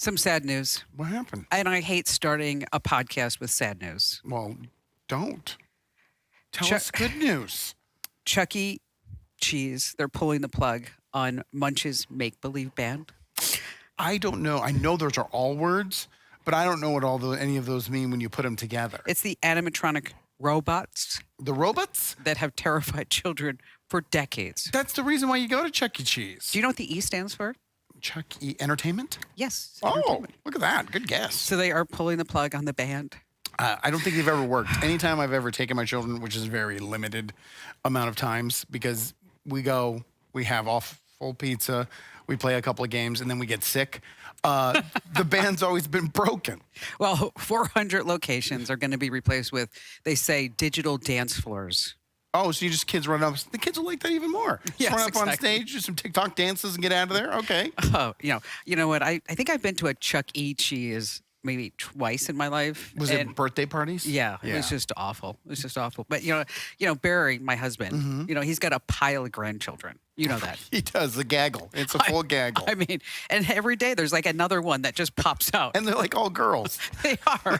Some sad news. What happened? And I hate starting a podcast with sad news. Well, don't. Tell us good news. Chuck E. Cheese, they're pulling the plug on Munch's Make Believe Band. I don't know. I know those are all words, but I don't know what any of those mean when you put them together. It's the animatronic robots The robots? that have terrified children for decades. That's the reason why you go to Chuck E. Cheese. Do you know what the E stands for? Chuck E. Entertainment? Yes. Oh, entertainment. look at that. Good guess. So they are pulling the plug on the band. I don't think they've ever worked. Anytime I've ever taken my children, which is very limited amount of times, because we have full pizza, we play a couple of games, and then we get sick. The band's always been broken. Well, 400 locations are going to be replaced with, they say, digital dance floors. Oh, so you just kids run up. The kids will like that even more. Just Yes, run up on exactly. stage, do some TikTok dances, and get out of there. Okay. Oh, you know what? I think I've been to a Chuck E. Cheese maybe twice in my life. Was it birthday parties? Yeah, it was just awful. It was just awful. But Barry, my husband, he's got a pile of grandchildren. You know that. He does the gaggle. It's a full gaggle. I mean, and every day there's like another one that just pops out. And they're like all girls. They are.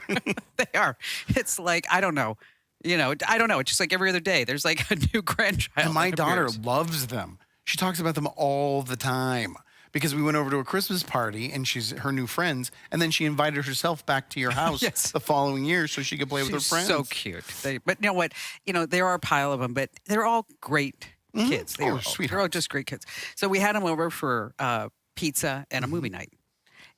They are. It's like, I don't know. I don't know. It's just like every other day there's like a new grandchild. And my that daughter appears. loves them. She talks about them all the time because we went over to a Christmas party and she's her new friends, and then she invited herself back to your house Yes. the following year so she could play with her She's friends. so cute. But you know what? There are a pile of them, but they're all great kids. Oh, They're all sweethearts. just great kids. So we had them over for pizza and a movie night.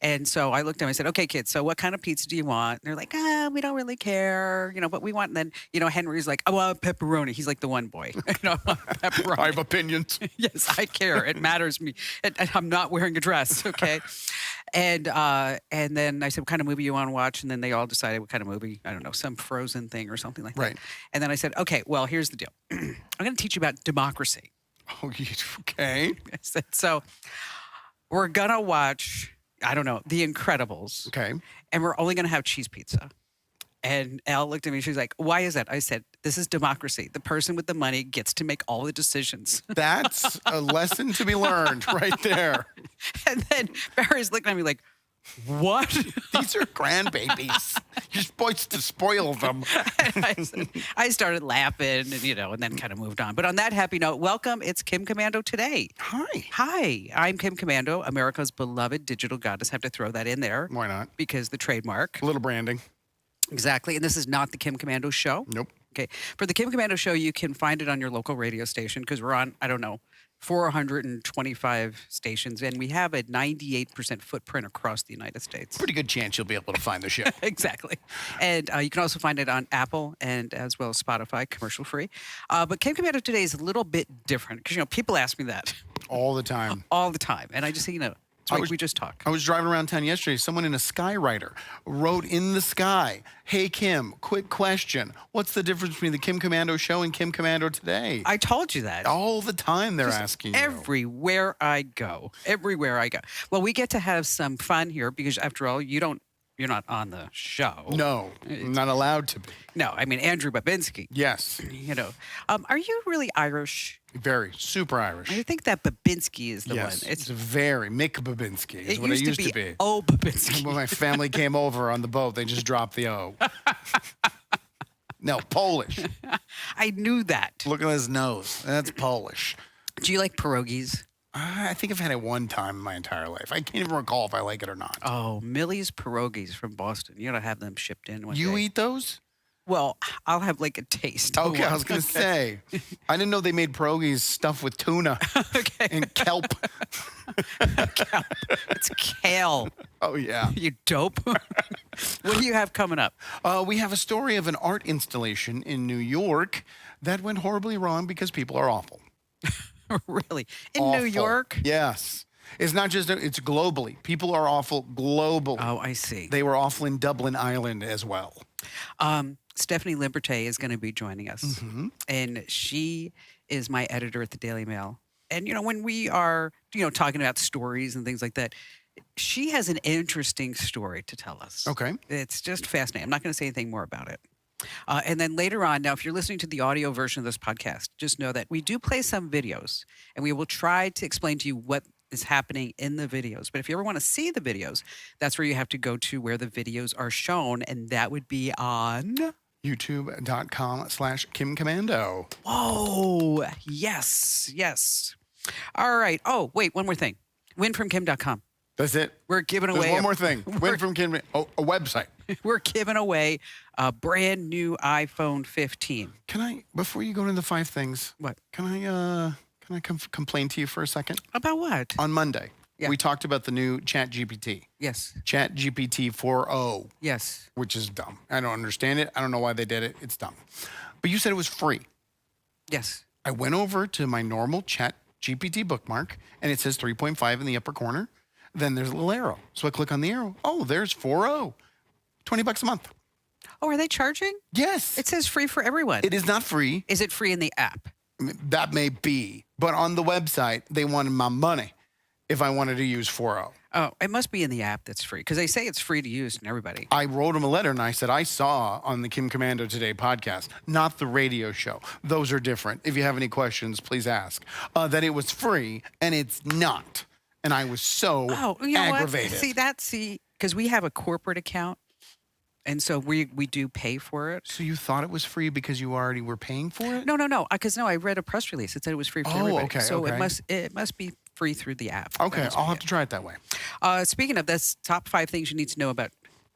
And so I looked at them, I said, okay, kids, so what kind of pizza do you want? And they're like, we don't really care, but we want, and then, Henry's like, I want pepperoni. He's like the one boy. I want pepperoni. I have opinions. Yes, I care. It matters to me. And I'm not wearing a dress, okay? And then I said, what kind of movie you want to watch? And then they all decided what kind of movie. I don't know, some Frozen thing or something like Right. that. And then I said, okay, well, here's the deal. I'm going to teach you about democracy. Oh, okay. I said, so we're going to watch, I don't know, The Incredibles. Okay. And we're only going to have cheese pizza. And Elle looked at me. She's like, why is that? I said, this is democracy. The person with the money gets to make all the decisions. That's a lesson to be learned right there. And then Barry's looking at me like, what? These are grandbabies. You're supposed to spoil them. I started laughing and then kind of moved on. But on that happy note, welcome. It's Kim Komando Today. Hi. Hi, I'm Kim Komando, America's beloved digital goddess. Have to throw that in there. Why not? Because the trademark. A little branding. Exactly. And this is not the Kim Komando Show. Nope. Okay. For the Kim Komando Show, you can find it on your local radio station because we're on, 425 stations, and we have a 98% footprint across the United States. Pretty good chance you'll be able to find the show. Exactly. And you can also find it on Apple and as well as Spotify, commercial free. But Kim Komando Today is a little bit different because, people ask me that All the time. all the time. And I just say, it's like we just talk. I was driving around town yesterday. Someone in a Skywriter wrote in the sky, "Hey, Kim, quick question. What's the difference between the Kim Komando Show and Kim Komando Today?" I told you that. All the time they're asking you. Everywhere I go. Everywhere I go. Well, we get to have some fun here because, after all, you're not on the show. No, I'm not allowed to be. No, I mean, Andrew Babinski. Yes, Are you really Irish? very super Irish. I think that Babinski is the Yes, one. it's very Mick Babinski is It what used it used to to be. Oh, Babinski. When my family came over on the boat, they just dropped the O. No, Polish. I knew that. Look at his nose. That's Polish. Do you like pierogies? I think I've had it one time in my entire life. I can't even recall if I like it or not. Oh, Millie's pierogies from Boston. You gotta have them shipped in one You day. eat those? Well, I'll have like a taste. Okay, I was going to say. I didn't know they made pierogies stuffed with tuna Okay. and kelp. It's kale. Oh, yeah. You dope. What do you have coming up? We have a story of an art installation in New York that went horribly wrong because people are awful. Really? In Awful. New York? Yes. It's not just, it's globally. People are awful globally. Oh, I see. They were awful in Dublin, Ireland as well. Stephanie Liberatore is going to be joining us. Mm-hmm. And she is my editor at the Daily Mail. And, when we are, talking about stories and things like that, she has an interesting story to tell us. Okay. It's just fascinating. I'm not going to say anything more about it. And then later on, now, if you're listening to the audio version of this podcast, just know that we do play some videos, and we will try to explain to you what is happening in the videos. But if you ever want to see the videos, that's where you have to go to where the videos are shown. And that would be on YouTube.com/Kim Komando. Whoa. Yes. Yes. All right. Oh, wait, one more thing. Winfromkim.com. That's it. We're giving There's away one more thing. Win from Kim. Oh, a website. We're giving away a brand new iPhone 15. Can I, before you go into the 5 things, What? Can I complain to you for a second? About what? On Monday, Yeah. we talked about the new ChatGPT. Yes. ChatGPT 4.0, Yes. which is dumb. I don't understand it. I don't know why they did it. It's dumb. But you said it was free. Yes. I went over to my normal ChatGPT bookmark, and it says 3.5 in the upper corner. Then there's a little arrow. So I click on the arrow. Oh, there's 4.0. $20 a month. Oh, are they charging? Yes. It says free for everyone. It is not free. Is it free in the app? I mean, that may be. But on the website, they wanted my money if I wanted to use 4.0. Oh, it must be in the app that's free because they say it's free to use and everybody. I wrote them a letter and I said, I saw on the Kim Komando Today podcast, not the radio show. Those are different. If you have any questions, please ask. That it was free, and it's not. And I was so aggravated. What? See, because we have a corporate account, and so we do pay for it. So you thought it was free because you already were paying for it? No. Because I read a press release. It said it was free for everybody. Okay, so okay. it must be free through the app. Okay, I'll have to try it that way. Speaking of this, top 5 things you need to know about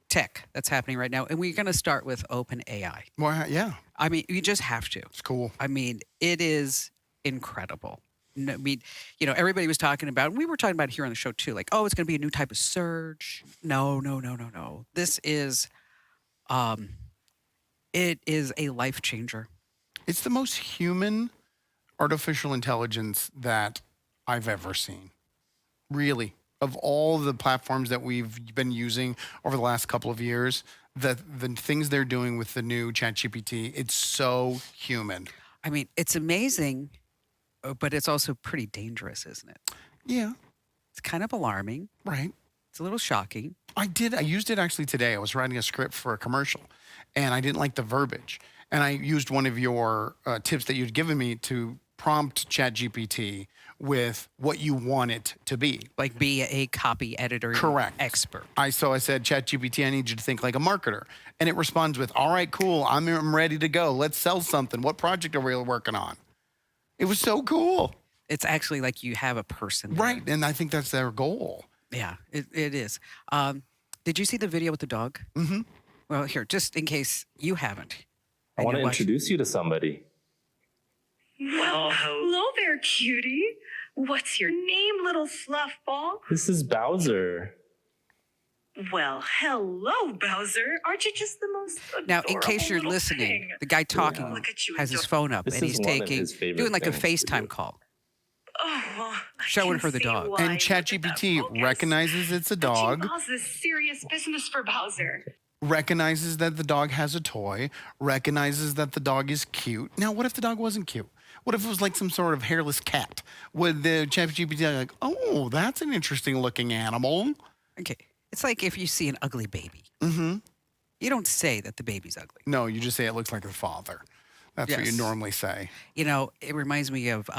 tech that's happening right now, and we're going to start with OpenAI. Well, yeah, I mean, you just have to. it's cool. I mean, it is incredible. No, I mean, everybody was talking about, and we were talking about it here on the show too, like, oh, it's going to be a new type of search. No. This is, it is a life changer. It's the most human artificial intelligence that I've ever seen. Really. Of all the platforms that we've been using over the last couple of years, the things they're doing with the new ChatGPT, it's so human. I mean, it's amazing, but it's also pretty dangerous, isn't it? Yeah. It's kind of alarming. Right. It's a little shocking. I used it actually today. I was writing a script for a commercial, and I didn't like the verbiage. And I used one of your tips that you'd given me to prompt ChatGPT with what you want it to be. Like be a copy editor Correct. expert. So I said, ChatGPT, I need you to think like a marketer. And it responds with, all right, cool. I'm ready to go. Let's sell something. What project are we working on? It was so cool. It's actually like you have a person there. Right. And I think that's their goal. Yeah, it is. Did you see the video with the dog? Mm-hmm. Well, here, just in case you haven't. I want to introduce you to somebody. Well, hello there, cutie. What's your name, little fluffball? This is Bowser. Well, hello, Bowser. Aren't you just the most adorable Now, in case you're little listening, thing? the guy talking Look at you, has his adorable. phone up This and is he's one of his favorite doing like a things to FaceTime do. call. Oh, well, I Showing can her the see dog. why. And Look at that ChatGPT focus. recognizes it's a dog, This is serious business for Bowser. recognizes that the dog has a toy, recognizes that the dog is cute. Now, what if the dog wasn't cute? What if it was like some sort of hairless cat? Would the ChatGPT be like, oh, that's an interesting looking animal? Okay. It's like if you see an ugly baby. Mm-hmm. You don't say that the baby's ugly. No, you just say it looks like the father. That's what you Yes. normally say. It reminds me of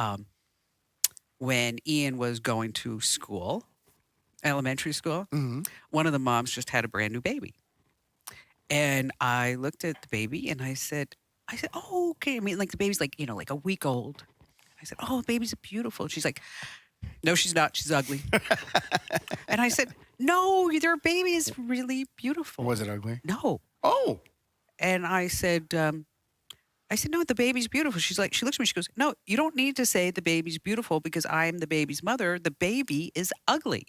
when Ian was going to school, elementary school. Mm-hmm. One of the moms just had a brand new baby. And I looked at the baby and I said, oh, okay. I mean, like the baby's like, like a week old. I said, oh, baby's beautiful. And she's like, no, she's not. She's ugly. And I said, no, their baby is really beautiful. Was it ugly? No. Oh, And I said, no, the baby's beautiful. She looks at me, she goes, no, you don't need to say the baby's beautiful because I'm the baby's mother. The baby is ugly.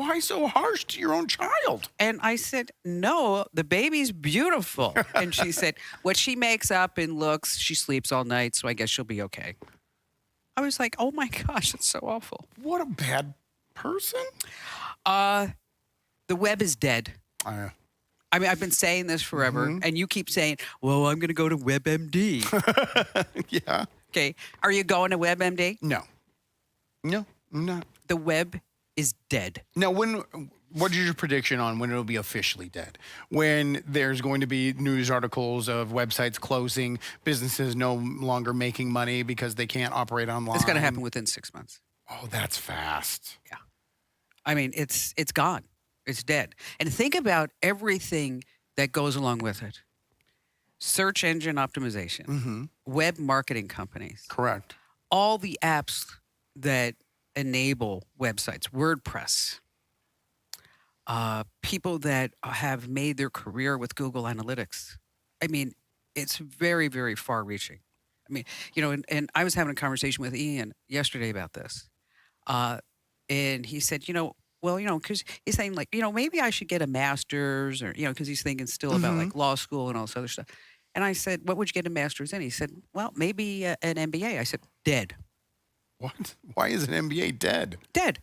why so harsh to your own child? And I said, no, the baby's beautiful. And she said, what she makes up in looks, she sleeps all night, so I guess she'll be okay. I was like, oh my gosh, it's so awful. What a bad person. The web is dead. I I mean, I've been saying this forever, and you keep saying, well, I'm going to go to WebMD. yeah. Okay. Are you going to WebMD? No, I'm not. The web is dead. Now, what is your prediction on when it'll be officially dead? When there's going to be news articles of websites closing, businesses no longer making money because they can't operate online? It's going to happen within 6 months. Oh, that's fast. Yeah. I mean, it's gone. It's dead. And think about everything that goes along with it. Search engine optimization, Mm-hmm. web marketing companies, Correct. all the apps that enable websites, WordPress, people that have made their career with Google Analytics. I mean, it's very, very far reaching. I mean, and I was having a conversation with Ian yesterday about this. And he said, because he's saying like, maybe I should get a master's or, because he's thinking still about like law school and all this other stuff. And I said, what would you get a master's in? He said, well, maybe an MBA. I said, dead. What? Why is an MBA dead? Dead.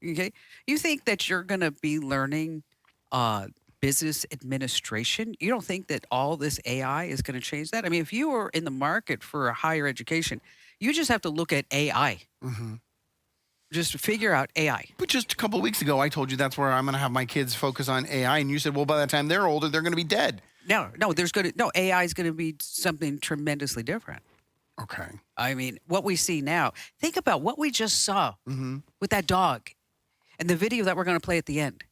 Okay. You think that you're going to be learning business administration? You don't think that all this AI is going to change that? I mean, if you were in the market for a higher education, you just have to look at AI. Mm-hmm. Just figure out AI. But just a couple of weeks ago, I told you that's where I'm going to have my kids focus on AI. And you said, well, by the time they're older, they're going to be dead. No, AI is going to be something tremendously different. Okay. I mean, what we see now, think about what we just saw with that dog and the video that we're going to play at the end.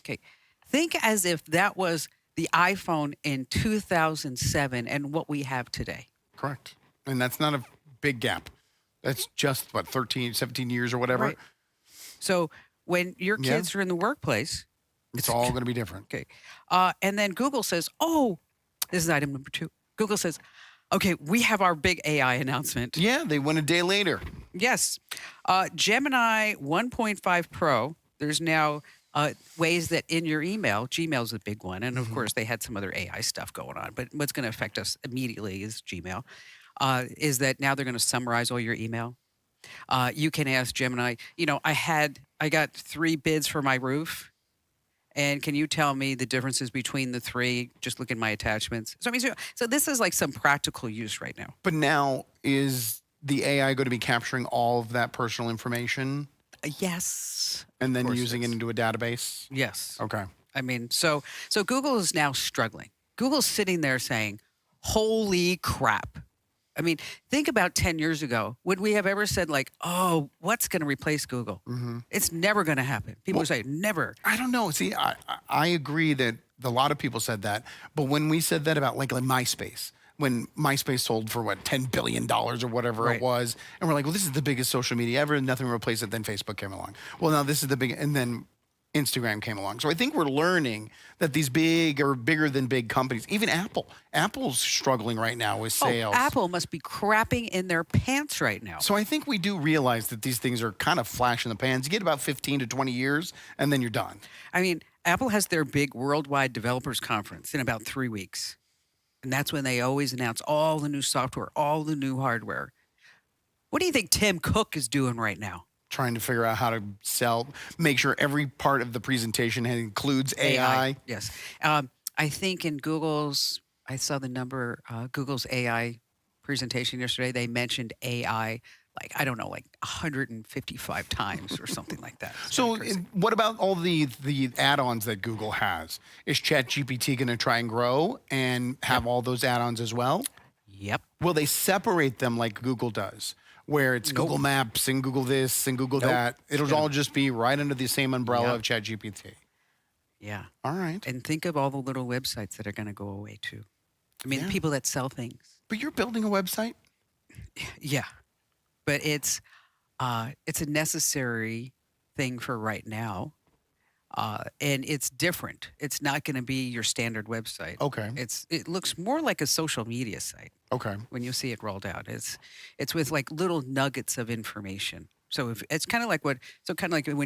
Okay. Think as if that was the iPhone in 2007 and what we have today. Correct. And that's not a big gap. That's just, 13, 17 years or whatever. Right. So when your kids are in the workplace, It's all going to be different. okay. And then Google says, this is item number 2. Google says, okay, we have our big AI announcement. Yeah, they went a day later. Yes. Gemini 1.5 Pro, there's now ways that in your email, Gmail's the big one. And of course, they had some other AI stuff going on. But what's going to affect us immediately is Gmail, is that now they're going to summarize all your email. You can ask Gemini, I got 3 bids for my roof. And can you tell me the differences between the 3? Just look at my attachments. So this is like some practical use right now. But now, is the AI going to be capturing all of that personal information Yes. and then course using it it is. into a database? Yes. Okay. I mean, so Google is now struggling. Google's sitting there saying, holy crap. I mean, think about 10 years ago. Would we have ever said like, oh, what's going to replace Google? It's never going to happen. People would say, never. I don't know. See, I agree that a lot of people said that. But when we said that about like MySpace, when MySpace sold for $10 billion or whatever Right. it was, and we're like, well, this is the biggest social media ever, and nothing replaced it. Then Facebook came along. Well, now this is the big, and then Instagram came along. So I think we're learning that these big or bigger than big companies, even Apple's struggling right now with sales. Oh, Apple must be crapping in their pants right now. So I think we do realize that these things are kind of flash in the pans. You get about 15 to 20 years, and then you're done. I mean, Apple has their big worldwide developers conference in about 3 weeks. And that's when they always announce all the new software, all the new hardware. What do you think Tim Cook is doing right now? Trying to figure out how to make sure every part of the presentation includes AI. Yes. I think in I saw the number, Google's AI presentation yesterday, they mentioned AI, like 155 times or something like that. It's So really crazy. what about all the add-ons that Google has? Is ChatGPT going to try and grow and have all those add-ons as well? Yep. Will they separate them like Google does, where it's Google Maps and Google this and Google that? It'll all just be right under the same umbrella of ChatGPT. Yeah. All right. And think of all the little websites that are going to go away too. I mean, Yeah. people that sell things. But you're building a website? Yeah. But it's a necessary thing for right now. And it's different. It's not going to be your standard website. Okay. It looks more like a social media site Okay. when you see it rolled out. It's with like little nuggets of information. So if it's kind of like when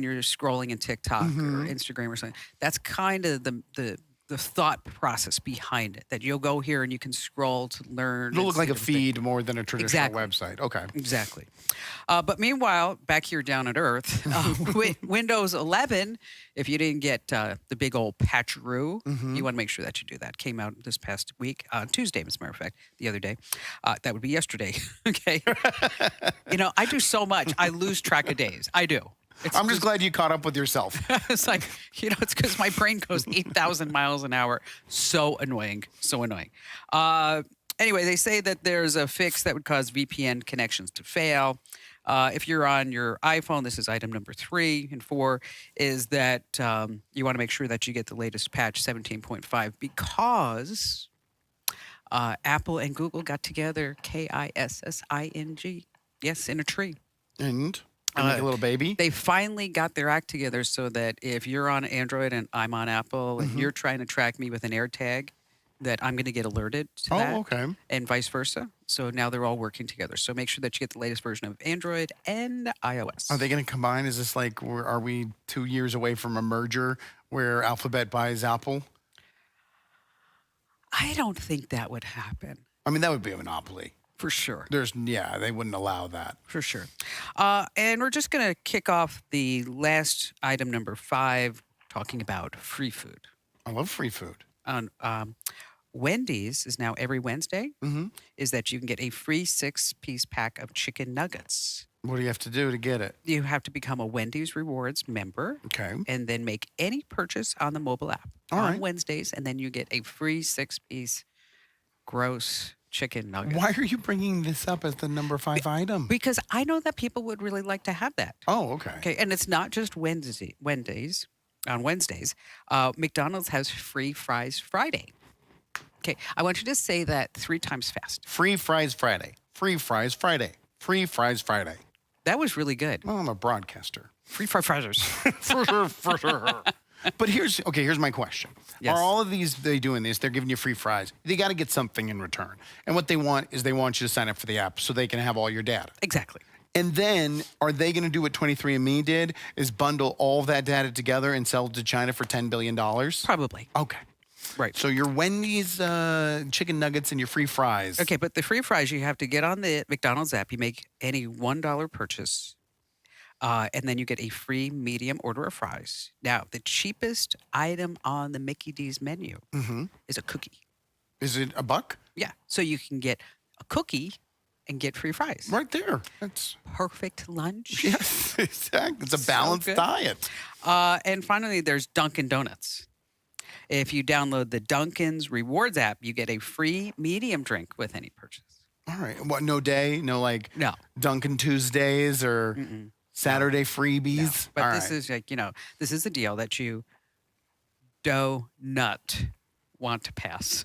you're scrolling in TikTok or Instagram or something. That's kind of the thought process behind it. That you'll go here and you can scroll to learn. It'll and look see like a different things. feed more than a traditional Exactly. website. Okay. Exactly. But meanwhile, back here down at Earth, Windows 11, if you didn't get the big old patch-roo, you want to make sure that you do that. Came out this past week, Tuesday, as a matter of fact, the other day. That would be yesterday. Okay. I do so much. I lose track of days. I do. I'm just glad you caught up with yourself. It's like, it's because my brain goes 8,000 miles an hour. So annoying. So annoying. Anyway, they say that there's a fix that would cause VPN connections to fail. If you're on your iPhone, this is item number 3 and 4, is that you want to make sure that you get the latest patch 17.5 because Apple and Google got together, KISSING, yes, in a tree. And like a little baby. They finally got their act together so that if you're on Android and I'm on Apple and you're trying to track me with an AirTag, that I'm going to get alerted to that. Oh, okay. And vice versa. So now they're all working together. So make sure that you get the latest version of Android and iOS. Are they going to combine? Is this like, are we 2 years away from a merger where Alphabet buys Apple? I don't think that would happen. I mean, that would be a monopoly. For sure. They wouldn't allow that. For sure. And we're just going to kick off the last item, number 5, talking about free food. I love free food. On Wendys is now every Wednesday, Mm-hmm. is that you can get a free 6-piece pack of chicken nuggets. What do you have to do to get it? You have to become a Wendy's Rewards member Okay. and then make any purchase on the mobile app All on right. Wednesdays, and then you get a free 6-piece gross chicken nugget. Why are you bringing this up as the number 5 item? Because I know that people would really like to have that. Oh, okay. Okay, and it's not just Wendy's. On Wednesdays, McDonald's has free fries Friday. Okay, I want you to say that 3 times fast. Free fries Friday. Free fries Friday. Free fries Friday. That was really good. Well, I'm a broadcaster. Free fries. For sure. But here's my question. Yes. Are all of these, they doing this, they're giving you free fries. They got to get something in return. And what they want is they want you to sign up for the app so they can have all your data. Exactly. And then are they going to do what 23andMe did, is bundle all of that data together and sell it to China for $10 billion? Probably. Okay. Right. So your Wendy's chicken nuggets and your free fries. Okay, but the free fries, you have to get on the McDonald's app. You make any $1 purchase, and then you get a free medium order of fries. Now, the cheapest item on the Mickey D's menu is a cookie. Is it $1? Yeah, so you can get a cookie and get free fries. Right there. That's Perfect lunch. yes, exactly. It's a So balanced good. diet. And finally, there's Dunkin' Donuts. If you download the Dunkin's Rewards app, you get a free medium drink with any purchase. All right. What? No day? No like No. Dunkin' Tuesdays or Saturday freebies? But All this right. is like, this is the deal that you do not want to pass.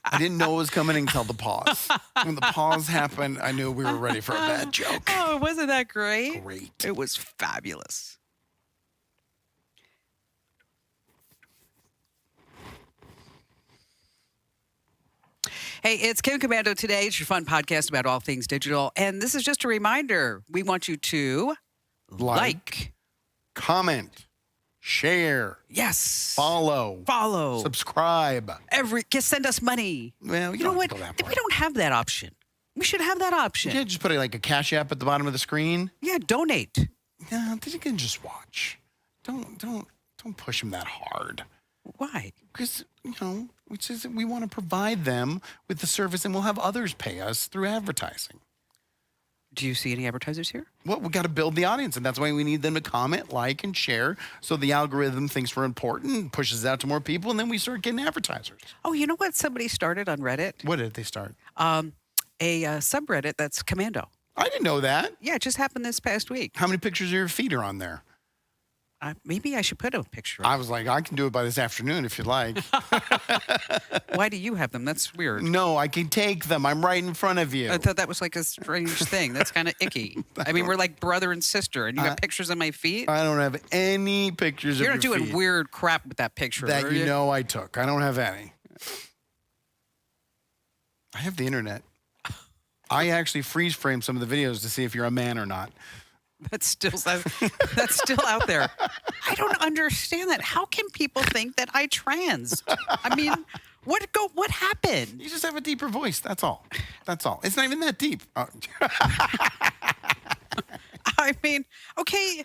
I didn't know it was coming until the pause. When the pause happened, I knew we were ready for a bad joke. Oh, wasn't that great? Great. It was fabulous. Hey, it's Kim Komando Today. It's your fun podcast about all things digital. And this is just a reminder. We want you to like. Comment, share, Yes. follow, subscribe. Send us money. Well, You know what? Go that far. We don't have that option. We should have that option. You can't just put like a Cash App at the bottom of the screen. Yeah, donate. No, you can just watch. Don't push them that hard. Why? Because, we want to provide them with the service and we'll have others pay us through advertising. Do you see any advertisers here? Well, we got to build the audience, and that's why we need them to comment, like, and share so the algorithm thinks we're important and pushes it out to more people, and then we start getting advertisers. Oh, you know what somebody started on Reddit? What did they start? A subreddit that's Komando. I didn't know that. Yeah, it just happened this past week. How many pictures of your feet are on there? Maybe I should put a picture. I was like, I can do it by this afternoon if you'd like. Why do you have them? That's weird. No, I can take them. I'm right in front of you. I thought that was like a strange thing. That's kind of icky. I mean, we're like brother and sister, and you got pictures of my feet. I don't have any pictures You're of not your doing feet weird crap with that picture. that are you know I took. I don't have any. I have the internet. I actually freeze frame some of the videos to see if you're a man or not. That's still out there. I don't understand that. How can people think that I trans? I mean, what happened? You just have a deeper voice. That's all. That's all. It's not even that deep. Oh. I mean, okay,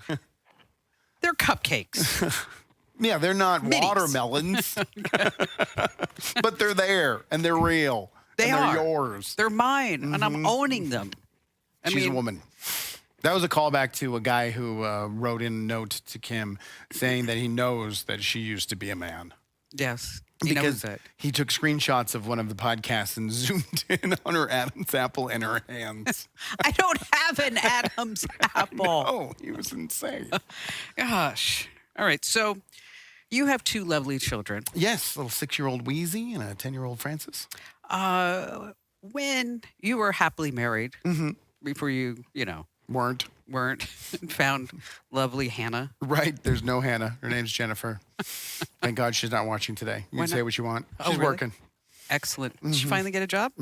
they're cupcakes. Yeah, they're not Minis. watermelons, but they're there and they're real. They and are they're yours. They're mine, and I'm owning them. She's a woman. That was a callback to a guy who wrote in a note to Kim saying that he knows that she used to be a man. Yes. You know Because that. he took screenshots of one of the podcasts and zoomed in on her Adam's apple in her hands. I don't have an Adam's apple. Oh, he was insane. Gosh. All right. So you have two lovely children. Yes, little 6-year-old Wheezy and a 10-year-old Francis. When you were happily married, before you Weren't. found lovely Hannah. Right. There's no Hannah. Her name's Jennifer. Thank God she's not watching today. You Why can say not? what you want. Oh, She's really? working. Excellent. Did she finally get a job?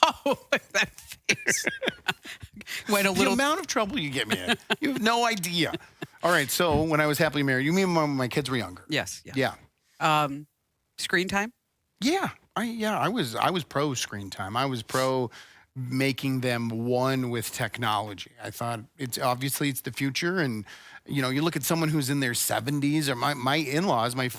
Oh, that face. Went a The little. amount of trouble you get me in. You have no idea. All right. So when I was happily married, you mean when my kids were younger? Yes. Yeah. Yeah. Screen time? Yeah. I was pro screen time. I was pro making them one with technology. I thought it's the future. And, you look at someone who's in their 70s or my in-laws, I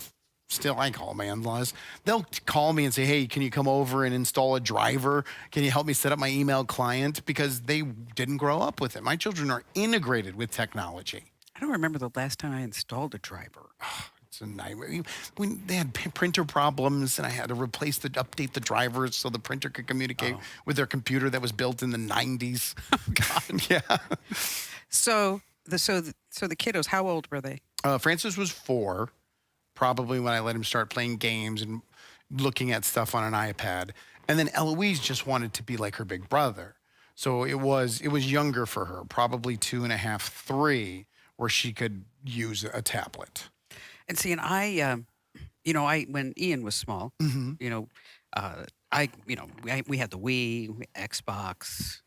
call them my in-laws. They'll call me and say, hey, can you come over and install a driver? Can you help me set up my email client? Because they didn't grow up with it. My children are integrated with technology. I don't remember the last time I installed a driver. It's a nightmare. When they had printer problems and I had to update the drivers so the printer could communicate with their computer that was built in the 90s. Oh, God. Yeah. So the kiddos, how old were they? Francis was 4, probably when I let him start playing games and looking at stuff on an iPad. And then Eloise just wanted to be like her big brother. So it was younger for her, probably 2.5, 3, where she could use a tablet. And see, and when Ian was small, we had the Wii, Xbox.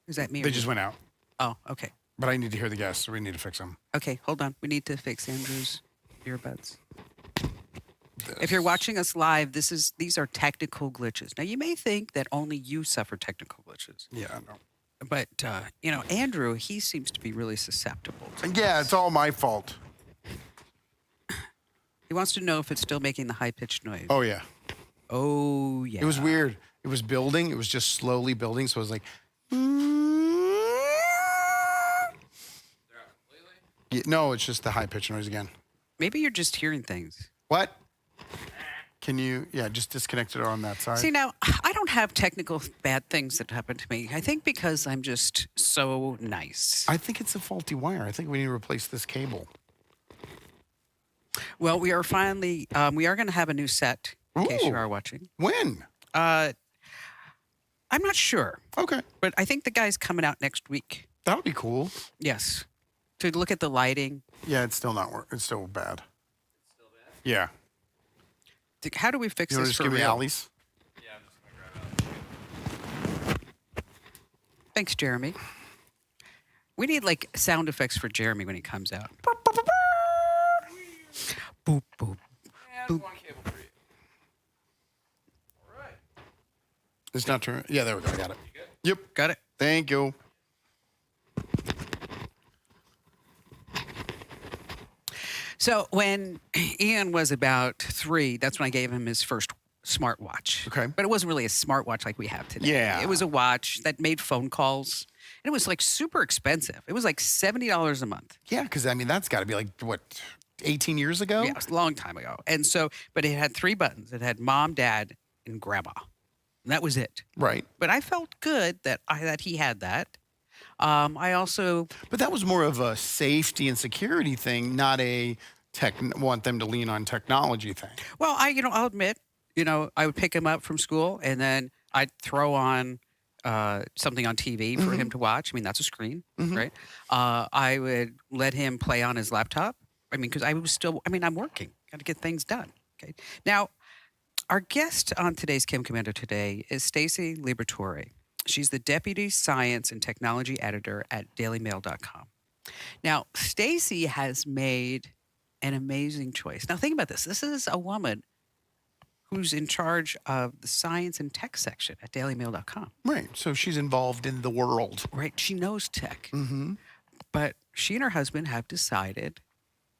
Is that me? They just went out. Oh, okay. But I need to hear the guests, so we need to fix them. Okay, hold on. We need to fix Andrew's earbuds. If you're watching us live, these are technical glitches. Now, you may think that only you suffer technical glitches. Yeah, I know. But, Andrew, he seems to be really susceptible. Yeah, it's all my fault. He wants to know if it's still making the high-pitched noise. Oh, yeah. Oh, yeah. It was weird. It was building. It was just slowly building. So it was like... Yeah, no, it's just the high-pitched noise again. Maybe you're just hearing things. What? Can you... Yeah, just disconnect it on that side. See, now, I don't have technical bad things that happen to me. I think because I'm just so nice. I think it's a faulty wire. I think we need to replace this cable. Well, we are finally... we are going to have a new set, in case you Ooh. are watching. When? I'm not sure. Okay. But I think the guy's coming out next week. That would be cool. Yes. To look at the lighting. Yeah, it's still not working. It's still bad. It's still bad? Yeah. How do we fix You want to this just for give me real? Allie's? Yeah, I'm just gonna grab it. Thanks, Jeremy. We need, sound effects for Jeremy when he comes out. Boop, boop. And one cable for you. All right. It's not turning. Yeah, there we go. I got it. You good? Yep. Got it? Thank you. So when Ian was about 3, that's when I gave him his first smartwatch. Okay. But it wasn't really a smartwatch like we have today. Yeah. It was a watch that made phone calls. And it was super expensive. It was $70 a month. Yeah, because, that's got to be 18 years ago? Yeah, it was a long time ago. And so, but it had 3 buttons. It had mom, dad, and grandma. And that was it. Right. But I felt good that he had that. I also... But that was more of a safety and security thing, not a want them to lean on technology thing. Well, I'll admit, I would pick him up from school and then I'd throw on something on TV for him to watch. That's a screen, right? I would let him play on his laptop. Because I was still, I'm working. Got to get things done. Okay. Now, our guest on today's Komando Today is Stacy Liberatore. She's the Deputy Science and Technology Editor at DailyMail.com. Now, Stacy has made an amazing choice. Now, think about this. This is a woman who's in charge of the science and tech section at DailyMail.com. Right. So she's involved in the world. Right. She knows tech. Mm-hmm. But she and her husband have decided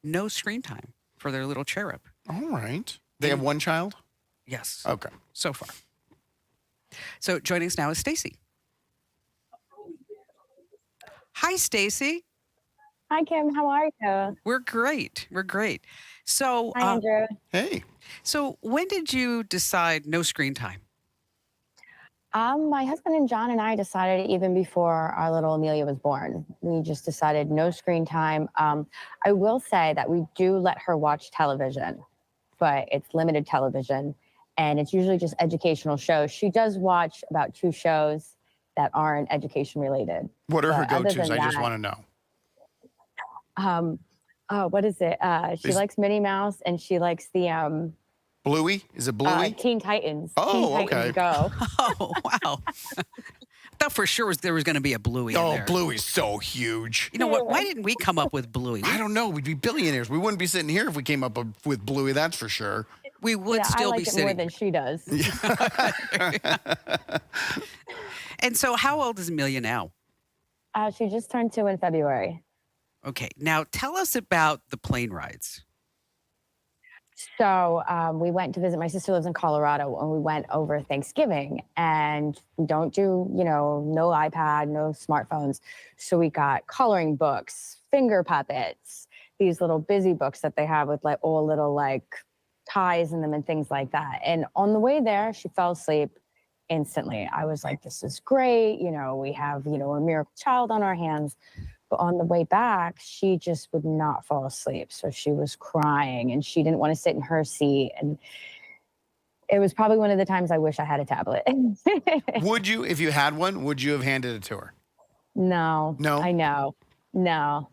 no screen time for their little cherub. All right. They have one child? Yes. Okay. So far. So joining us now is Stacy. Hi, Stacy. Hi, Kim. How are you? We're great. We're great. So, Hi, Andrew. Hey. so when did you decide no screen time? My husband and John and I decided even before our little Amelia was born. We just decided no screen time. I will say that we do let her watch television, but it's limited television, and it's usually just educational shows. She does watch about 2 shows that aren't education related. What are her But other go-tos? than I just that, want to know. what is it? She Is likes Minnie Mouse, and she likes the Bluey? Is it Bluey? Teen Titans. Oh, Teen okay. Titans Go. Oh, wow. I thought for sure there was going to be a Bluey in Oh, there. Bluey's so huge. You know what? Why didn't we come up with Bluey? I don't know. We'd be billionaires. We wouldn't be sitting here if we came up with Bluey, that's for sure. We would Yeah, I still like be it more sitting. than she does. And so, how old is Amelia now? She just turned 2 in February. Okay, now tell us about the plane rides. So we went to visit. My sister lives in Colorado, and we went over Thanksgiving. And we don't do, no iPad, no smartphones. So we got coloring books, finger puppets, these little busy books that they have with like all little like ties in them and things like that. And on the way there, she fell asleep instantly. I was like, this is great. We have, a miracle child on our hands. But on the way back, she just would not fall asleep. So she was crying and she didn't want to sit in her seat. And it was probably one of the times I wish I had a tablet. Would you, if you had one, would you have handed it to her? No. No? I know. No.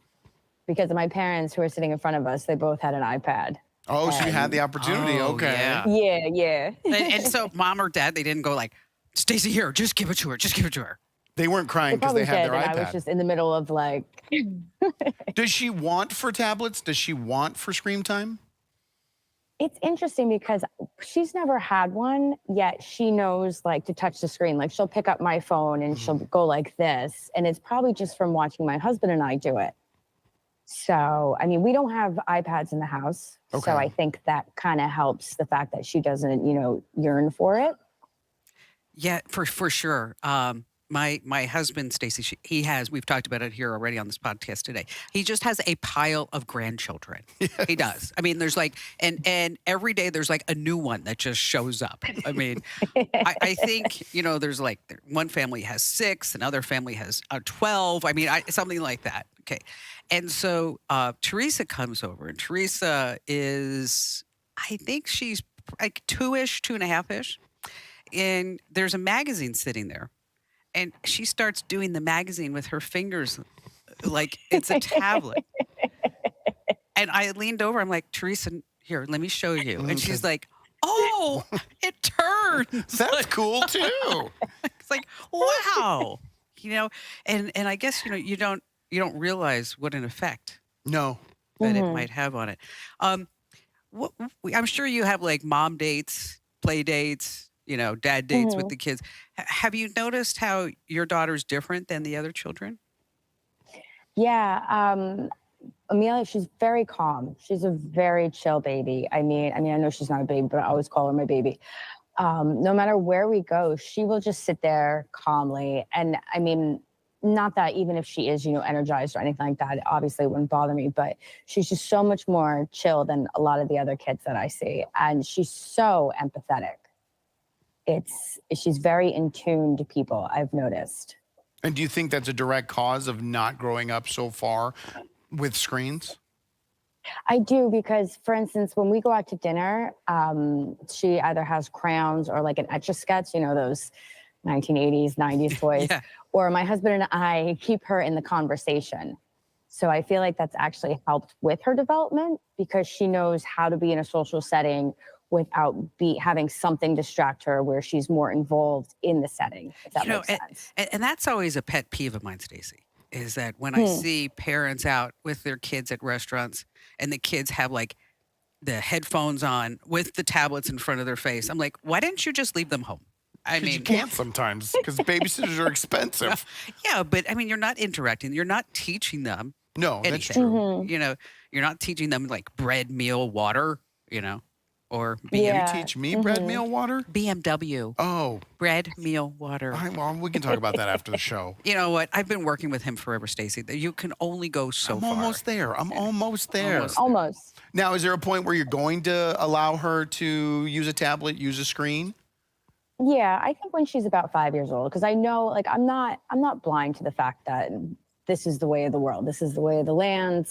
Because of my parents who were sitting in front of us, they both had an iPad. Oh, so you had the opportunity. Oh, Okay. yeah. Yeah. And so, mom or dad, they didn't go like, Stacy, here, just give it to her. Just give it to her. They weren't crying because probably they had did, their and I was iPad. just in the middle of like, Does she want for tablets? Does she want for screen time? it's interesting because she's never had one, yet she knows like to touch the screen. Like she'll pick up my phone and she'll go like this. And it's probably just from watching my husband and I do it. So, I mean, we don't have iPads in the house. Okay. So I think that kind of helps the fact that she doesn't, yearn for it. Yeah, for sure. My husband, Stacy, we've talked about it here already on this podcast today. He just has a pile of grandchildren. Yes. He does. I mean, there's like, and every day there's like a new one that just shows up. I mean, I think, there's like one family has 6, another family has 12. I mean, something like that. Okay. And so Teresa comes over, and Teresa is, I think she's like 2-ish, 2.5-ish. And there's a magazine sitting there. And she starts doing the magazine with her fingers like it's a tablet. And I leaned over. I'm like, Teresa, here, let me show you. And she's like, oh, it turns. That's cool too. It's like, wow. And I guess, you don't realize what an effect No. that it might have on it. I'm sure you have like mom dates, play dates, dad dates with the kids. Have you noticed how your daughter's different than the other children? Yeah. Amelia, she's very calm. She's a very chill baby. I mean, I know she's not a baby, but I always call her my baby. No matter where we go, she will just sit there calmly. And I mean, not that even if she is, energized or anything like that, it obviously wouldn't bother me, but she's just so much more chill than a lot of the other kids that I see. And she's so empathetic. She's very in tune to people, I've noticed. And do you think that's a direct cause of not growing up so far with screens? I do, because, for instance, when we go out to dinner, she either has crayons or like an Etch-a-Sketch, those 1980s, 90s toys, Yeah. or my husband and I keep her in the conversation. So I feel like that's actually helped with her development because she knows how to be in a social setting without having something distract her where she's more involved in the setting, if that makes sense. And that's always a pet peeve of mine, Stacy, is that when I see parents out with their kids at restaurants and the kids have like the headphones on with the tablets in front of their face, I'm like, why didn't you just leave them home? I mean, you can't sometimes because babysitters are expensive. Yeah, but I mean, you're not interacting. You're not teaching them. No, that's anything. true. You're not teaching them like bread, meal, water, or You Yeah. teach me bread, Mhm. meal, water? BMW. Oh, Bread, meal, water. well, we can talk about that after the show. You know what? I've been working with him forever, Stacy. You can only go so I'm far. almost there. I'm almost there. Almost. Almost. Now, is there a point where you're going to allow her to use a tablet, use a screen? Yeah, I think when she's about 5 years old, because I know, like, I'm not blind to the fact that this is the way of the world. This is the way of the land.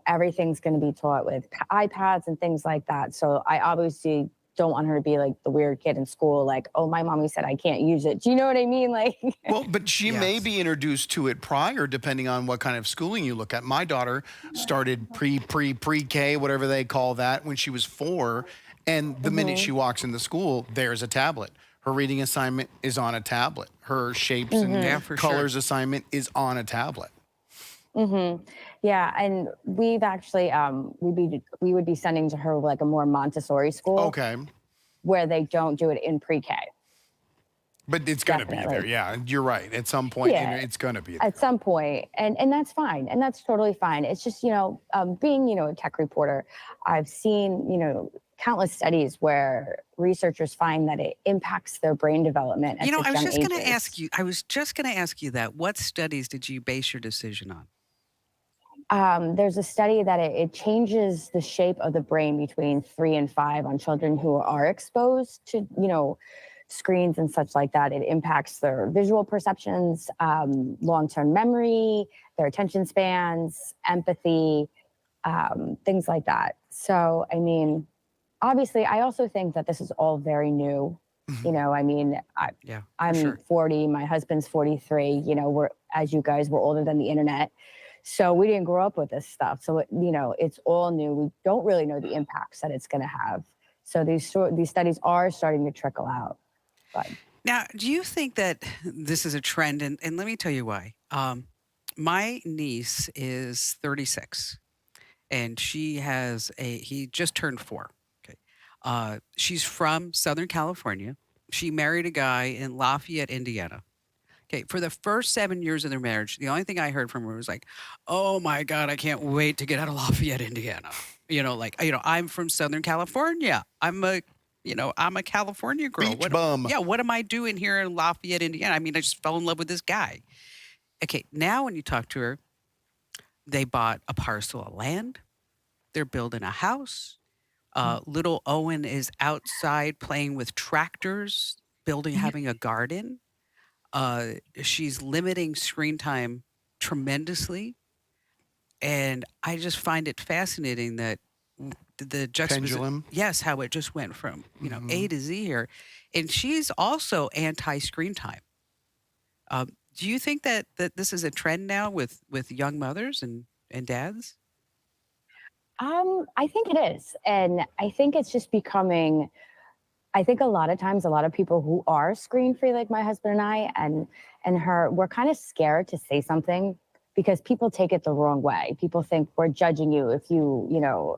Everything's going to be taught with iPads and things like that. So I obviously don't want her to be like the weird kid in school, like, oh, my mommy said I can't use it. Do you know what I mean? Like, Well, but she may Yes. be introduced to it prior, depending on what kind of schooling you look at. My daughter started pre-K, whatever they call that, when she was 4. And the minute she walks into school, there's a tablet. Her reading assignment is on a tablet. Her shapes and Yeah, for sure. colors assignment is on a tablet. yeah, and we've actually we would be sending to her like a more Montessori school Okay. where they don't do it in pre-K. But it's going to be there. Definitely. Yeah, you're right. At some point, Yeah. it's going to be there. At some point, and that's fine, and that's totally fine. It's just being a tech reporter, I've seen countless studies where researchers find that it impacts their brain development at such I was young just going to ages. ask you. I was just going to ask you that. What studies did you base your decision on? There's a study that it changes the shape of the brain between 3 and 5 on children who are exposed to screens and such like that. It impacts their visual perceptions, long-term memory, their attention spans, empathy, things like that. So, I mean, obviously, I also think that this is all very new. Yeah, for I'm sure. 40, my husband's 43. As you guys were older than the internet. So we didn't grow up with this stuff. So, it's all new. We don't really know the impacts that it's going to have. So these studies are starting to trickle out. But Now, do you think that this is a trend? And let me tell you why. My niece is 36, and he just turned 4. Okay. She's from Southern California. She married a guy in Lafayette, Indiana. Okay, for the first 7 years of their marriage, the only thing I heard from her was like, "Oh my God, I can't wait to get out of Lafayette, Indiana." I'm from Southern California. I'm a California girl. Beach bum. Yeah, what am I doing here in Lafayette, Indiana? I mean, I just fell in love with this guy. Okay, now when you talk to her, they bought a parcel of land. They're building a house. Little Owen is outside playing with tractors, having a garden. She's limiting screen time tremendously. And I just find it fascinating that the juxtaposition. Pendulum. Yes, how it just went from, Mhm. A to Z here. And she's also anti-screen time. Do you think that this is a trend now with young mothers and dads? I think it is. And I think it's just becoming, I think a lot of times, a lot of people who are screen free, like my husband and I and her, we're kind of scared to say something because people take it the wrong way. People think we're judging you if you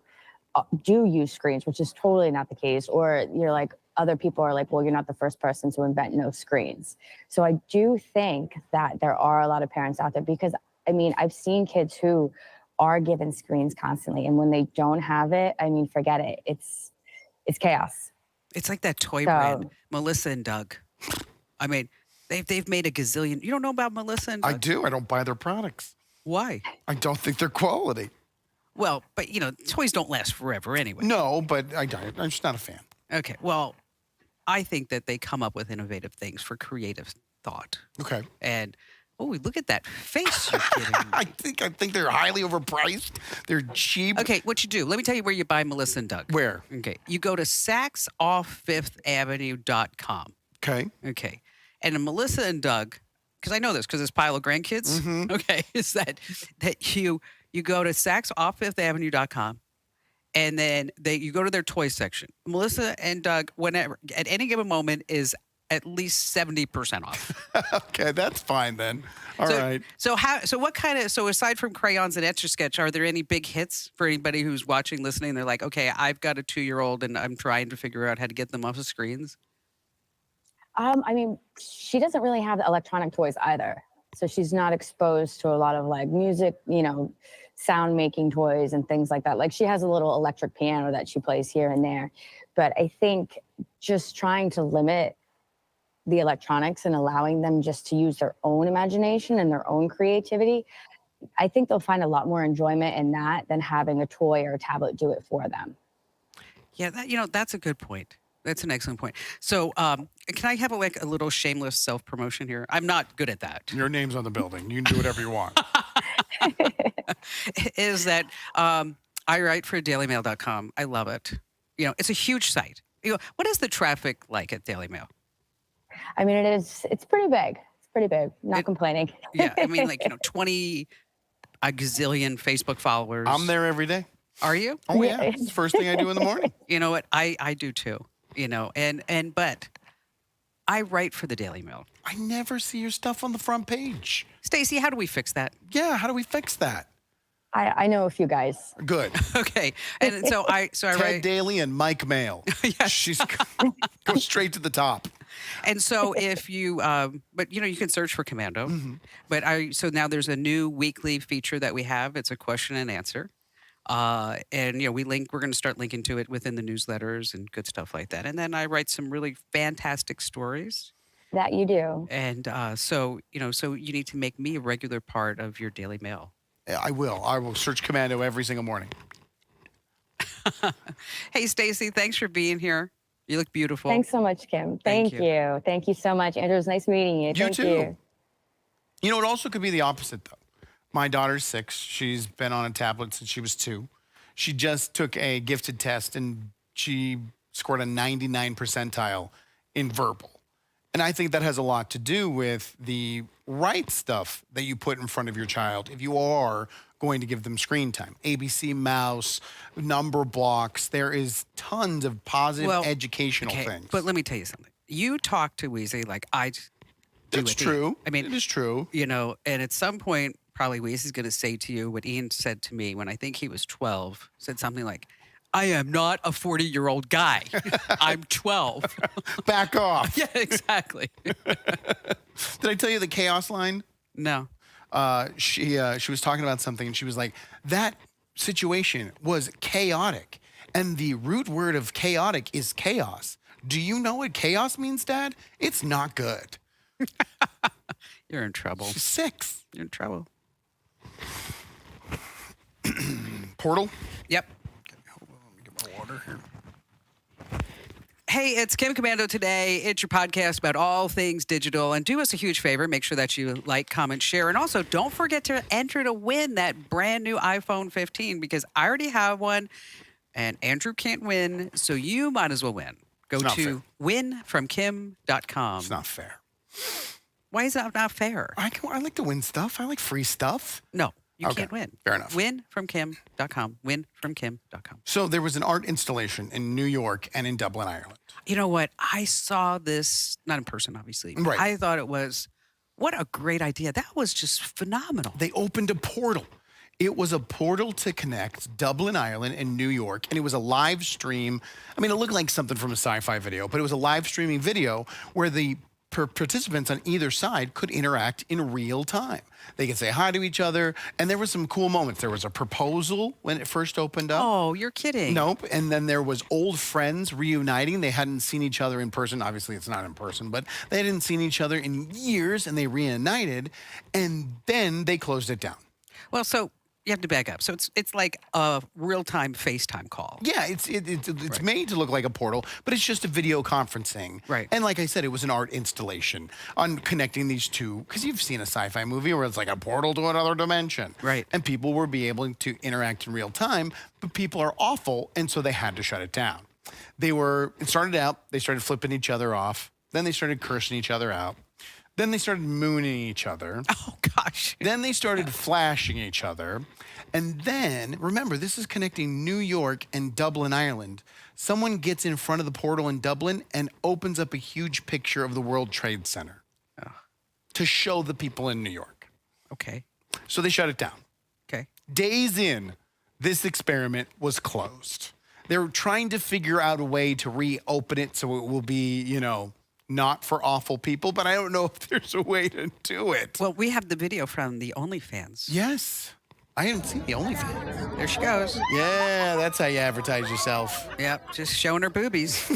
do use screens, which is totally not the case. Or you're like, other people are like, well, you're not the first person to invent no screens. So I do think that there are a lot of parents out there because, I mean, I've seen kids who are given screens constantly. And when they don't have it, I mean, forget it. It's chaos. It's like that toy So- brand, Melissa and Doug. I mean, they've made a gazillion. You don't know about Melissa and Doug? I do. I don't buy their products. Why? I don't think they're quality. Well, but toys don't last forever anyway. No, but I'm just not a fan. Okay. Well, I think that they come up with innovative things for creative thought. Okay. And look at that face you're giving me. I think they're highly overpriced. They're cheap. Okay, what you do? Let me tell you where you buy Melissa and Doug. Where? Okay, you go to saxoffifthavenue.com. Okay. Okay, and in Melissa and Doug, because I know this because it's pile of grandkids. Mhm. Okay, is that you go to saxoffifthavenue.com. And then you go to their toy section. Melissa and Doug, whenever at any given moment, is at least 70% off. Okay, that's fine then. All right. So aside from crayons and Etch-a-Sketch, are there any big hits for anybody who's watching, listening? They're like, okay, I've got a 2-year-old and I'm trying to figure out how to get them off of screens. I mean, she doesn't really have the electronic toys either. So she's not exposed to a lot of like music, sound making toys and things like that. Like she has a little electric piano that she plays here and there. But I think just trying to limit the electronics and allowing them just to use their own imagination and their own creativity, I think they'll find a lot more enjoyment in that than having a toy or a tablet do it for them. Yeah, that's a good point. That's an excellent point. So, can I have a little shameless self-promotion here? I'm not good at that. Your name's on the building. You can do whatever you want. Is that I write for DailyMail.com. I love it. It's a huge site. What is the traffic like at Daily Mail? I mean, it's pretty big. It's pretty big. Not complaining. Yeah, I mean, 20 a gazillion Facebook followers. I'm there every day. Are you? Oh, yeah. It's the first thing I do in the morning. You know what? I do too. But I write for the Daily Mail. I never see your stuff on the front page. Stacy, how do we fix that? Yeah, how do we fix that? I know a few guys. Good. Okay, and so I Ted write Daly and Mike Mail. Yes. She's go straight to the top. And so if you, but you can search for Komando. Mm-hmm. But so now there's a new weekly feature that we have. It's a question and answer. And we're going to start linking to it within the newsletters and good stuff like that. And then I write some really fantastic stories. That you do. And so you need to make me a regular part of your Daily Mail. I will. I will search Komando every single morning. Hey, Stacy, thanks for being here. You look beautiful. Thanks so much, Kim. Thank you. Thank you so much. Andrew, it was nice meeting you. Thank you. You know, it also could be the opposite, though. My daughter's 6. She's been on a tablet since she was 2. She just took a gifted test, and she scored a 99 percentile in verbal. And I think that has a lot to do with the right stuff that you put in front of your child if you are going to give them screen time. ABC Mouse, number blocks. There is tons of positive educational things. But let me tell you something. You talk to Weezy like I do. That's true. I mean, it is true. And at some point, probably Weezy's going to say to you what Ian said to me when I think he was 12, said something like, I am not a 40-year-old guy. I'm 12. Back off. Yeah, exactly. Did I tell you the chaos line? No. She was talking about something, and she was like, that situation was chaotic. And the root word of chaotic is chaos. Do you know what chaos means, Dad? It's not good. You're in trouble. She's 6. You're in trouble. Portal? Yep. Hold on, let me get my water here. Hey, it's Kim Komando Today. It's your podcast about all things digital. And do us a huge favor. Make sure that you like, comment, share. And also, don't forget to enter to win that brand new iPhone 15 because I already have one and Andrew can't win. So you might as well win. Go to winfromkim.com. It's not fair. Why is that not fair? I like to win stuff. I like free stuff. No, you Okay, can't win. fair enough. Winfromkim.com. Winfromkim.com. So there was an art installation in New York and in Dublin, Ireland. You know what? I saw this, not in person, obviously. But Right. I thought it was, what a great idea. That was just phenomenal. They opened a portal. It was a portal to connect Dublin, Ireland, and New York, and it was a live stream. I mean, it looked like something from a sci-fi video, but it was a live streaming video where the participants on either side could interact in real time. They could say hi to each other, and there were some cool moments. There was a proposal when it first opened up. Oh, you're kidding. Nope. And then there was old friends reuniting. They hadn't seen each other in person. Obviously, it's not in person, but they hadn't seen each other in years, and they reunited, and then they closed it down. Well, so you have to back up. So it's like a real-time FaceTime call. Yeah, it's made to look like a portal, but it's just a video conferencing. Right. And like I said, it was an art installation on connecting these two, because you've seen a sci-fi movie where it's like a portal to another dimension. Right. And people were able to interact in real time, but people are awful, and so they had to shut it down. It started out, they started flipping each other off. Then they started cursing each other out. Then they started mooning each other. Oh, gosh. Then they started flashing each other. And then, remember, this is connecting New York and Dublin, Ireland. Someone gets in front of the portal in Dublin and opens up a huge picture of the World Trade Center to show the people in New York. Okay. So they shut it down. Okay. Days in, this experiment was closed. They're trying to figure out a way to reopen it so it will be, not for awful people, but I don't know if there's a way to do it. Well, we have the video from the OnlyFans. Yes. I haven't seen the OnlyFans. There she goes. Yeah, that's how you advertise yourself. Yep, just showing her boobies.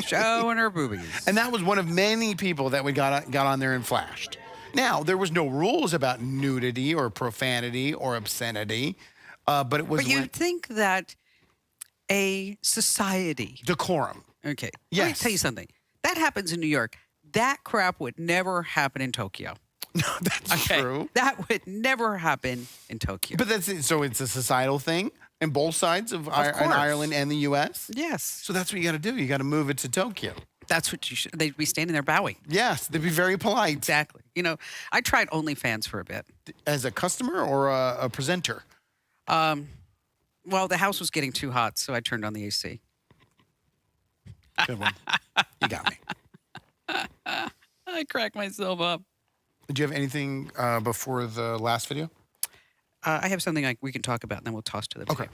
Showing her boobies. And that was one of many people that we got on there and flashed. Now, there was no rules about nudity or profanity or obscenity, but it was But you'd think that a society... decorum. Okay, let me Yes. tell you something. That happens in New York. That crap would never happen in Tokyo. No, that's true. That would never happen in Tokyo. But that's it. So it's a societal thing in both sides of course. Ireland and the U.S.? Yes. So that's what you got to do. You got to move it to Tokyo. That's what you should... They'd be standing there bowing. Yes, they'd be very polite. Exactly. You know, I tried OnlyFans for a bit. As a customer or a presenter? Well, the house was getting too hot, so I turned on the AC. Good one. You got me. I cracked myself up. Did you have anything before the last video? I have something we can talk about, and then we'll toss to the Okay.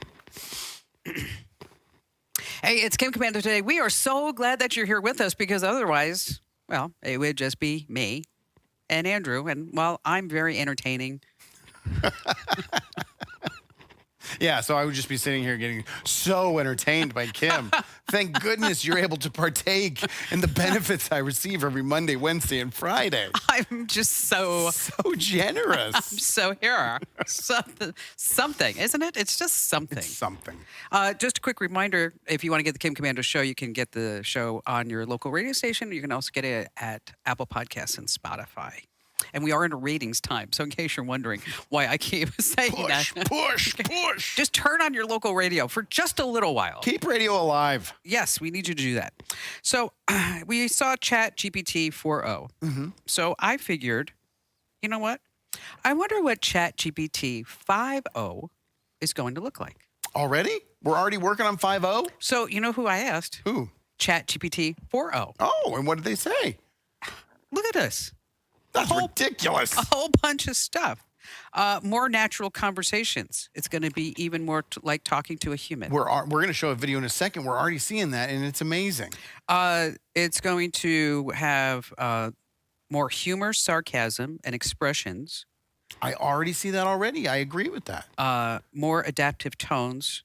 Hey, it's Kim Komando Today. We are so glad that you're here with us because otherwise, well, it would just be me and Andrew. And while I'm very entertaining, Yeah, so I would just be sitting here getting so entertained by Kim. Thank goodness you're able to partake in the benefits I receive every Monday, Wednesday, and Friday. I'm just so Generous. here. Something, isn't it? It's just something. It's something. Just a quick reminder, if you want to get the Kim Komando show, you can get the show on your local radio station. You can also get it at Apple Podcasts and Spotify. And we are in a ratings time, so in case you're wondering why I keep saying Push, that, push. just turn on your local radio for just a little while. Keep radio alive. Yes, we need you to do that. So we saw Chat GPT 4.0. So I figured, you know what? I wonder what Chat GPT 5.0 is going to look like. Already? We're already working on 5.0? So you know who I asked? Who? Chat GPT 4.0. Oh, and what did they say? Look at this. That's ridiculous. A whole bunch of stuff. More natural conversations. It's going to be even more like talking to a human. We're going to show a video in a second. We're already seeing that, and it's amazing. It's going to have more humor, sarcasm, and expressions. I already see that already. I agree with that. More adaptive tones,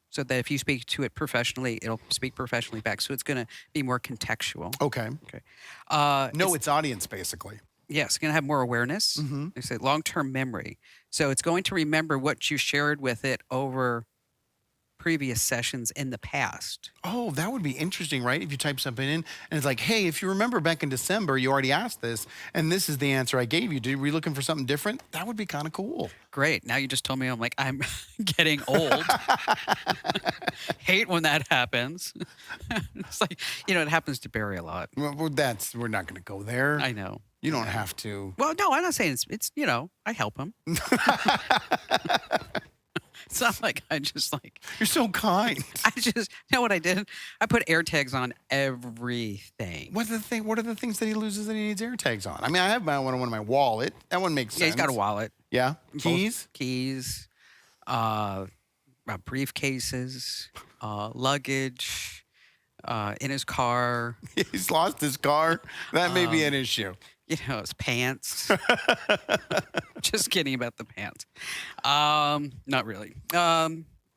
so that if you speak to it professionally, it'll speak professionally back. So it's going to be more contextual. Okay. Okay. It's audience, basically. Yes, it's going to have more awareness. They say long-term memory. So it's going to remember what you shared with it over previous sessions in the past. Oh, that would be interesting, right? If you type something in and it's like, hey, if you remember back in December, you already asked this, and this is the answer I gave you. Were you looking for something different? That would be kind of cool. Great. Now you just told me I'm getting old. Hate when that happens. It's like, it happens to Barry a lot. Well, we're not going to go there. I know. You don't have to. Well, no, I'm not saying it's I help him. It's not like I just You're so kind. you know what I did? I put air tags on everything. What are the things that he loses that he needs air tags on? I mean, I have one on my wallet. That one makes sense. Yeah, he's got a wallet. Yeah. Both Keys? Keys, briefcases, luggage, in his car. He's lost his car. That may be an issue. His pants. Just kidding about the pants. Not really.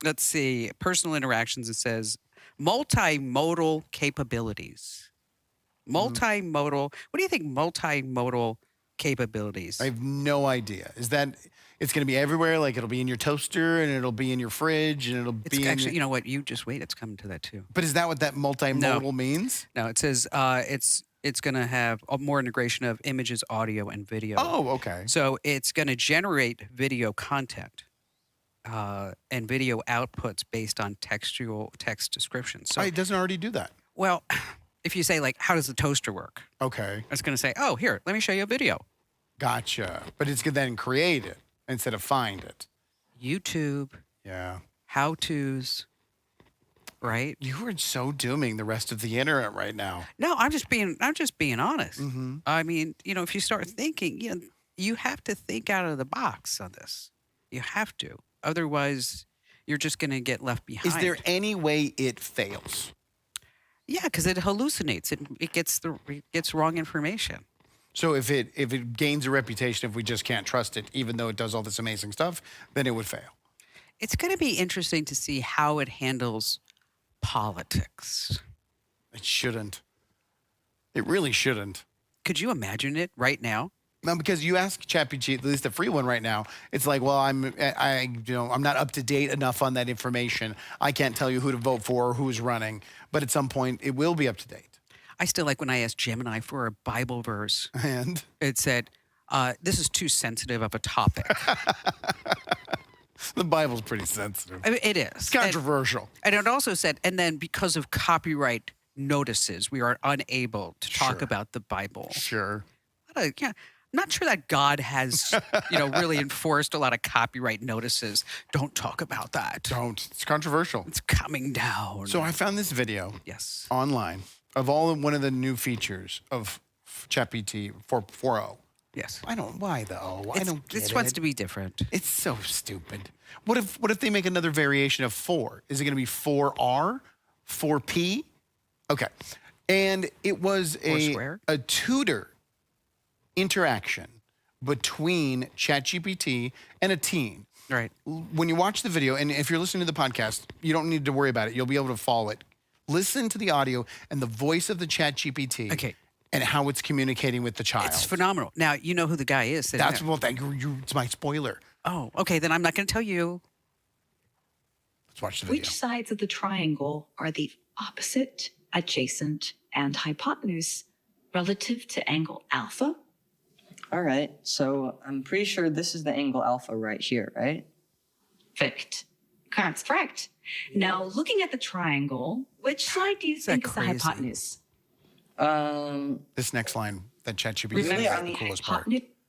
Let's see. Personal interactions, it says multimodal capabilities. Multimodal. What do you think multimodal capabilities? I have no idea. Is that it's going to be everywhere? Like it'll be in your toaster and it'll be in your fridge and it'll It's be actually, you know what? You just wait. It's coming to that too. But is that what that multimodal means? No, it says it's going to have more integration of images, audio, and video. Oh, okay. So it's going to generate video content and video outputs based on text descriptions. So, it doesn't already do that. well, if you say how does the toaster work? Okay. It's going to say, oh, here, let me show you a video. Gotcha. But it's going to then create it instead of find it. YouTube, Yeah. how-tos, right? You are so dooming the rest of the internet right now. No, I'm just being honest. Mm-hmm. I mean, if you start thinking, you have to think out of the box on this. You have to. Otherwise, you're just going to get left behind. Is there any way it fails? Yeah, because it hallucinates. It gets wrong information. So if it gains a reputation, if we just can't trust it, even though it does all this amazing stuff, then it would fail. It's going to be interesting to see how it handles politics. It shouldn't. It really shouldn't. Could you imagine it right now? No, because you ask ChatGPT, at least the free one right now, it's like, well, I'm not up to date enough on that information. I can't tell you who to vote for or who's running. But at some point, it will be up to date. I still like when I asked Gemini for a Bible verse. And It said, "This is too sensitive of a topic." the Bible's pretty sensitive. I mean, it is It's controversial. And it also said, and then because of copyright notices, we are unable to talk Sure. about the Bible. Sure. Yeah, I'm not sure that God has, really enforced a lot of copyright notices. Don't talk about that. Don't. It's controversial. It's coming down. So I found this video Yes. online of one of the new features of ChatGPT 4.0. Yes. Why though? I don't get This it. wants to be different. It's so stupid. What if they make another variation of 4? Is it going to be 4R? 4P? Okay. And it was Foursquare? a tutor interaction between ChatGPT and a teen. Right. When you watch the video, and if you're listening to the podcast, you don't need to worry about it. You'll be able to follow it. Listen to the audio and the voice of the ChatGPT. Okay. And how it's communicating with the child. It's phenomenal. Now, you know who the guy is. That's well, thank you. It's my spoiler. Oh, okay. Then I'm not going to tell you. Let's watch the video. Which sides of the triangle are the opposite, adjacent, and hypotenuse relative to angle alpha? All right, so I'm pretty sure this is the angle alpha right here, right? Perfect. That's correct. Now, looking at the triangle, which side do you that think is the crazy? hypotenuse? This next line that ChatGPT Really? is I the mean, coolest part.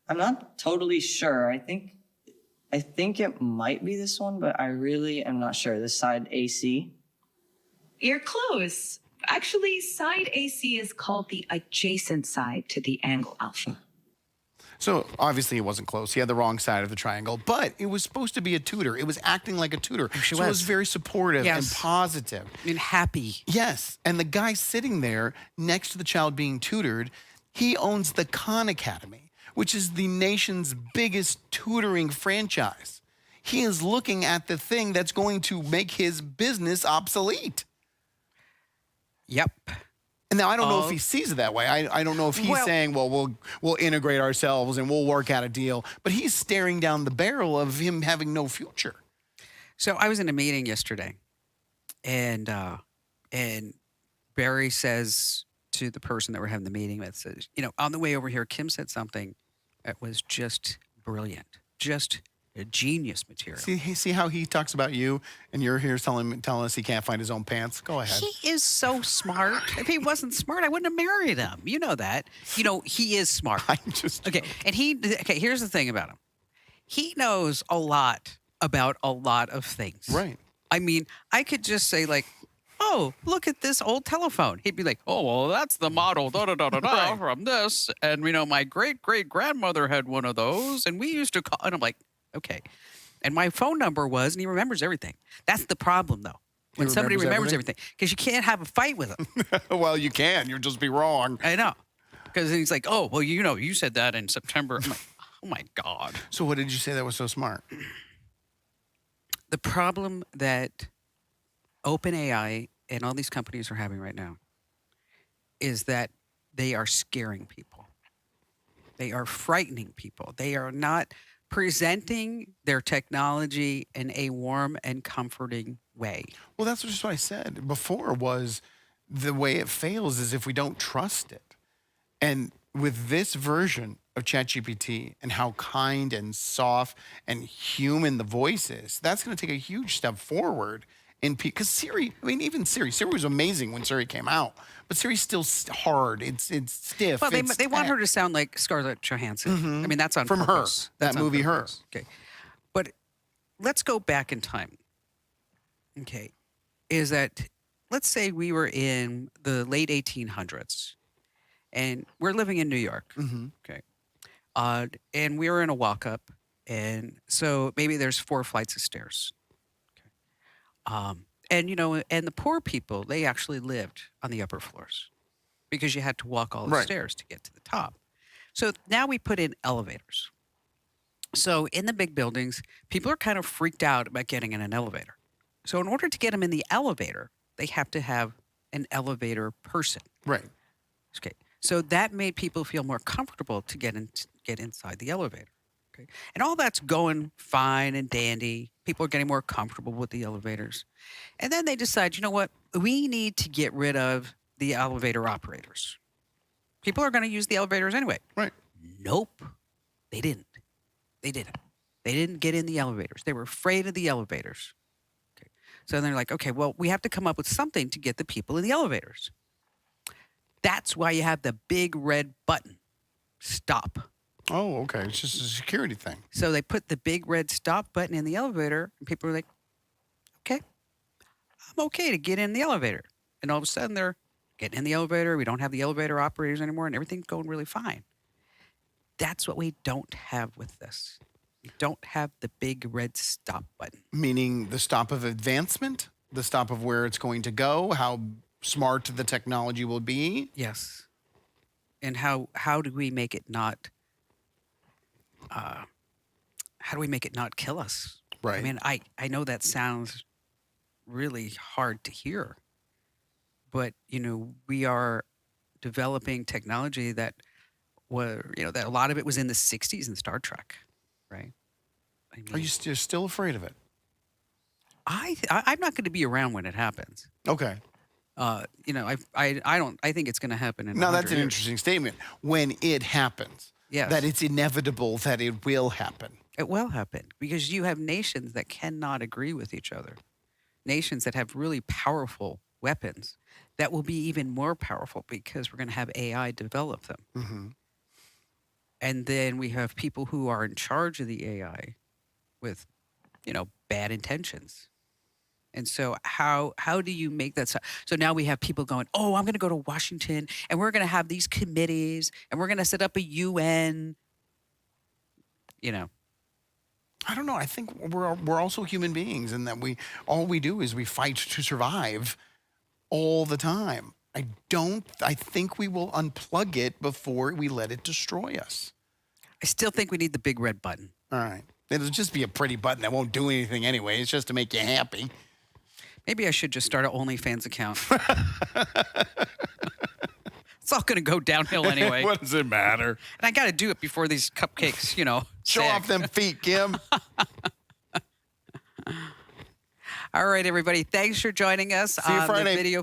I'm not totally sure. I think it might be this one, but I really am not sure. This side AC. You're close. Actually, side AC is called the adjacent side to the angle alpha. So obviously it wasn't close. He had the wrong side of the triangle, but it was supposed to be a tutor. It was acting like a tutor. She so it was. was very supportive and Yes. positive. And happy. Yes. And the guy sitting there next to the child being tutored, he owns the Khan Academy, which is the nation's biggest tutoring franchise. He is looking at the thing that's going to make his business obsolete. Yep. And now I don't know Oh. if he sees it that way. I don't know if he's Well- saying, well, we'll integrate ourselves and we'll work out a deal. But he's staring down the barrel of him having no future. So I was in a meeting yesterday, and Barry says to the person that we're having the meeting with, says, on the way over here, Kim said something that was just brilliant, just a genius material. See how he talks about you, and you're here telling us he can't find his own pants? Go ahead. He is so smart. If he wasn't smart, I wouldn't have married him. You know that. He is smart. I'm just Okay, and here's the thing about him. He knows a lot about a lot of things. right. I mean, I could just say like, "Oh, look at this old telephone." He'd be like, "Oh, well, that's the model da da da da da Right. from this." And my great grandmother had one of those, and we used to call. And I'm like, okay. And my phone number was, and he remembers everything. That's the problem, though. When somebody remembers remembers everything, because you can't have a fight with him. Well, you can. You'll just be wrong. I know. Because he's like, "Oh, well, you said that in September." I'm like, oh my God. So what did you say that was so smart? The problem that OpenAI and all these companies are having right now is that they are scaring people. They are frightening people. They are not presenting their technology in a warm and comforting way. Well, that's just what I said before was the way it fails is if we don't trust it. And with this version of ChatGPT and how kind and soft and human the voice is, that's going to take a huge step forward in because Siri, even Siri was amazing when Siri came out, but Siri's still hard. It's stiff. Well, it's they want her to sound like Scarlett Johansson. I mean, that's on From Her, purpose. that That's on movie, Her. purpose. Okay. But let's go back in time. Okay. Is that, let's say we were in the late 1800s and we're living in New York. Okay. And we were in a walk up. And so maybe there's 4 flights of stairs. Okay. And, and the poor people, they actually lived on the upper floors because you had to walk all the Right. stairs to get to the top. So now we put in elevators. So in the big buildings, people are kind of freaked out about getting in an elevator. So in order to get them in the elevator, they have to have an elevator person. Right. Okay. So that made people feel more comfortable to get inside the elevator. Okay. And all that's going fine and dandy. People are getting more comfortable with the elevators. And then they decide, you know what? We need to get rid of the elevator operators. People are going to use the elevators anyway. Right. Nope. They didn't. They didn't. They didn't get in the elevators. They were afraid of the elevators. Okay. So they're like, okay, well, we have to come up with something to get the people in the elevators. That's why you have the big red button, stop. Oh, okay. It's just a security thing. So they put the big red stop button in the elevator, and people are like, okay, I'm okay to get in the elevator. And all of a sudden they're getting in the elevator. We don't have the elevator operators anymore, and everything's going really fine. That's what we don't have with this. We don't have the big red stop button. Meaning the stop of advancement, the stop of where it's going to go, how smart the technology will be. Yes. And how do we make it not kill us? Right. I mean, I know that sounds really hard to hear, but we are developing technology that that a lot of it was in the 60s in Star Trek, right? I mean, Are you still afraid of it? I'm not going to be around when it happens. Okay. I think it's going to happen in Now, 100 that's an years. interesting statement. When it happens, Yes. that it's inevitable that it will happen. It will happen because you have nations that cannot agree with each other. Nations that have really powerful weapons that will be even more powerful because we're going to have AI develop them. Mm-hmm. And then we have people who are in charge of the AI with, bad intentions. And so how do you make that so now we have people going, oh, I'm going to go to Washington and we're going to have these committees and we're going to set up a UN. I don't know. I think we're also human beings, and that all we do is we fight to survive all the time. I think we will unplug it before we let it destroy us. I still think we need the big red button. All right. It'll just be a pretty button that won't do anything anyway. It's just to make you happy. Maybe I should just start an OnlyFans account. It's all going to go downhill anyway. What does it matter? And I got to do it before these cupcakes, Show sag. off them feet, Kim. All right, everybody. Thanks for joining us See you on Friday. the video